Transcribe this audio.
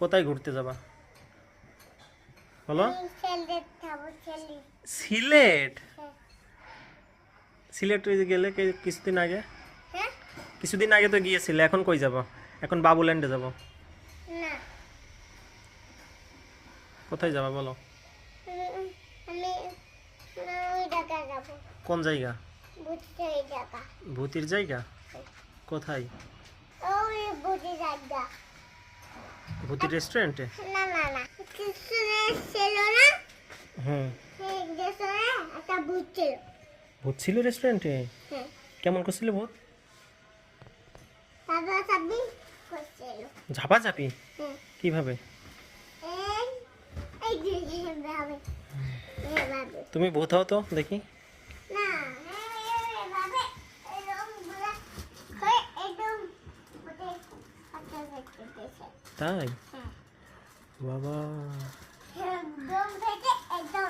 কোথায় ঘুরতে যাবা বলো? সিলেট? সিলেট গেলে কিছুদিন আগে, কিছুদিন আগে তো গিয়েছিলে, এখন কই যাব? এখন বাবুল্যান্ডে যাব। না, কোথায় যাবা বলো? আমি ওই জায়গায় যাব। কোন জায়গা? ভূতের জায়গা। ভূতির জায়গা? কোথায়? ওই ভূতের জায়গা। ভূতির রেস্টুরেন্টে? না না না, কিছু ছিল না। হুম। সেই রেস্টুরেন্টে একটা ভূত ছিল। ভূত ছিল রেস্টুরেন্টে? হ্যাঁ, কেমন করছিল ভূত? তারপর সাবি করছিল। ঝাপাঝাপি? হ্যাঁ, কিভাবে? এই এই যে এইভাবে, এইভাবে। তুমি ভূত হও তো দেখি। না, এইভাবে, এরকম গুলা হয়ে একদম ভূতে হাতে দেখতেছে। তাই? হ্যাঁ, বাবা। একদম থেকে একদম